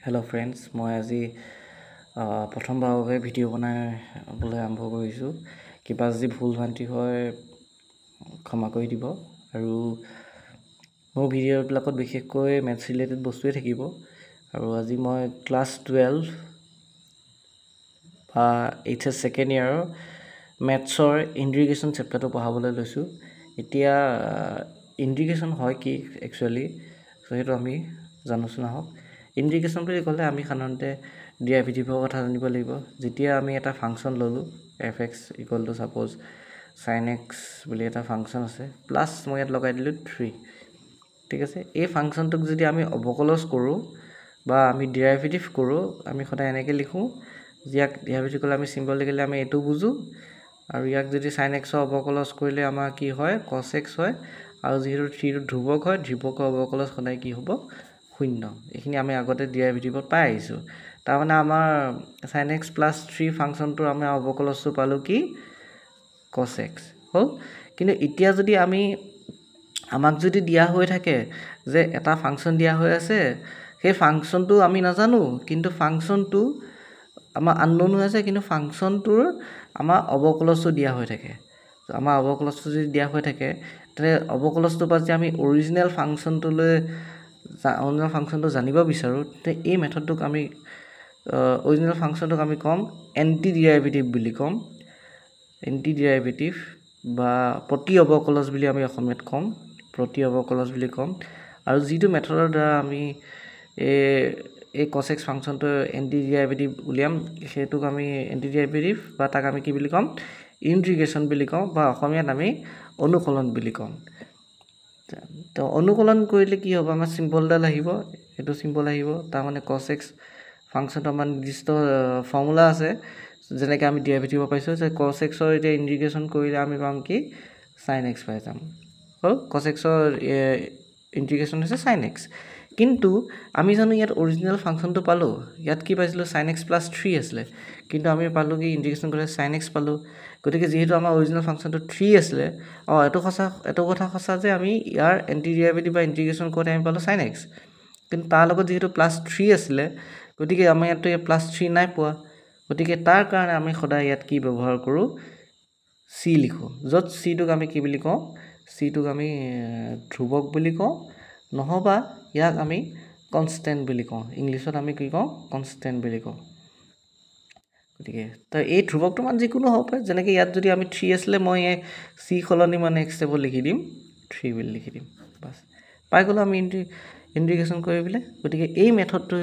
Hello' friends, মই আজি প্ৰথমবাৰৰ বাবে ভিডিঅ' বনাবলৈ আৰম্ভ কৰিছোঁ। কিবা যদি ভুল ভ্ৰান্তি হয় ক্ষমা কৰি দিব। আৰু মোৰ ভিডিঅ'বিলাকত বিশেষকৈ মেথছ ৰিলেটেড বস্তুৱে থাকিব। আৰু আজি মই ক্লাছ 12 বা এইচএছ ছেকেণ্ড ইয়াৰৰ মেথছৰ ইণ্টিগ্ৰেশ্যন চেপ্টাৰটো পঢ়াবলৈ লৈছোঁ। এতিয়া ইণ্টিগ্ৰেশ্যন হয় কি একচুৱেলি, সেইটো আমি জানোচোন আহক। ইণ্টিগ্ৰেশ্যন বুলি ক'লে আমি সাধাৰণতে ডেৰিভেটিভৰ কথা জানিব লাগিব। যেতিয়া আমি এটা ফাংচন ল'লোঁ, F x equal to suppose sign x বুলি এটা ফাংচন আছে, প্লাছ মই ইয়াত লগাই দিলোঁ 3, ঠিক আছে। এই ফাংচনটোক যদি আমি অৱকলজ কৰোঁ বা আমি ডেৰিভেটিভ কৰোঁ, আমি সদায় এনেকৈ লিখোঁ, ইয়াক ডেৰিভেটিভ কৰিলে আমি চিম্বল দেখিলে আমি এইটো বুজোঁ, আৰু ইয়াক যদি চাইন এক্সৰ অৱকলজ কৰিলে আমাৰ কি হয়, কছ এক্স হয়। আৰু যিহেতু 3টো ধ্ৰুৱক হয়, ধ্ৰুৱকৰ অৱকলজ সদায় কি হ'ব, 0। এইখিনি আমি আগতে ডেৰিভেটিভত পাই আহিছোঁ। তাৰমানে আমাৰ চাইন এক্স প্লাছ 3 ফাংচনটোৰ আমি অৱকলজটো পালোঁ কি, কছ এক্স হ'ল। কিন্তু এতিয়া যদি আমাক যদি দিয়া হৈ থাকে যে এটা ফাংচন দিয়া হৈ আছে, সেই ফাংচনটো আমি নাজানো, কিন্তু ফাংচনটো আমাৰ আননোন হৈ আছে, কিন্তু ফাংচনটোৰ আমাৰ অৱকলজটো দিয়া হৈ থাকে। আমাৰ অৱকলজটো যদি দিয়া হৈ থাকে, তেনে অৱকলজটোৰ পৰা যদি আমি অৰিজিনেল ফাংচনটো জানিব বিচাৰোঁ, তে এই মেথডটোক আমি অৰিজিনেল ফাংচনটোক আমি ক'ম এণ্টি ডেৰিভেটিভ বুলি ক'ম। এণ্টি ডেৰিভেটিভ বা প্ৰতি অৱকলজ বুলি আমি অসমীয়াত ক'ম, প্ৰতি অৱকলজ বুলি ক'ম। আৰু যিটো মেথডৰ দ্বাৰা আমি এই কছ এক্স ফাংচনটো এণ্টি ডেৰিভেটিভ উলিয়াম, সেইটোক আমি এণ্টি ডেৰিভেটিভ বা তাক আমি কি বুলি ক'ম, ইণ্টিগ্ৰেশ্যন বুলি কওঁ, বা অসমীয়াত আমি অনুকলন বুলি ক'ম। তো অনুকলন কৰিলে কি হ'ব, আমাৰ চিম্বলডাল আহিব, এইটো চিম্বল আহিব। তাৰমানে কছ এক্স ফাংচনটো আমাৰ নিৰ্দিষ্ট ফৰ্মুলা আছে, যেনেকৈ আমি ডেৰিভেটিভৰ পাইছোঁ যে কছ এক্সৰ এতিয়া ইণ্টিগ্ৰেশ্যন কৰিলে আমি পাম কি, চাইন এক্স পাই যাম। হ'ল, কছ এক্সৰ ইণ্টিগ্ৰেশ্যন হৈছে চাইন এক্স। কিন্তু আমি জানো ইয়াত অৰিজিনেল ফাংচনটো পালোঁ, ইয়াত কি পাইছিলোঁ, চাইন এক্স প্লাছ 3 আছিলে, কিন্তু আমি পালোঁ কি ইণ্টিগ্ৰেশ্যন কৰিলে চাইন এক্স পালোঁ। গতিকে যিহেতু আমাৰ অৰিজিনেল ফাংচনটো 3 আছিলে, এইটো কথা সঁচা যে আমি ইয়াৰ এণ্টি ডেৰিভেটিভ বা ইণ্টিগ্ৰেশ্যন কৰোঁতে আমি পালোঁ চাইন এক্স, কিন্তু তাৰ লগত যিহেতু প্লাছ 3 আছিলে, গতিকে আমাৰ ইয়াততো প্লাছ 3 নাই পোৱা। গতিকে তাৰ কাৰণে আমি সদায় ইয়াত কি ব্যৱহাৰ কৰোঁ, চি লিখোঁ, য'ত চিটোক আমি কি বুলি কওঁ, চিটোক আমি ধ্ৰুৱক বুলি কওঁ, নহ'বা ইয়াক আমি কনষ্টেণ্ট বুলি কওঁ। ইংলিছত আমি কি কওঁ, কনষ্টেণ্ট বুলি কওঁ। গতিকে তো এই ধ্ৰুৱকটো মান যিকোনো হ'ব পাৰে, যেনেকৈ ইয়াত যদি আমি 3 আছিলে, মই চি সলনি মই নেক্সট ষ্টেপত লিখি দিম 3 বুলি লিখি দিম, বাছ পাই গ'লোঁ আমি ইণ্টিগ্ৰেশ্যন কৰি পেলাই। গতিকে এই মেথডটো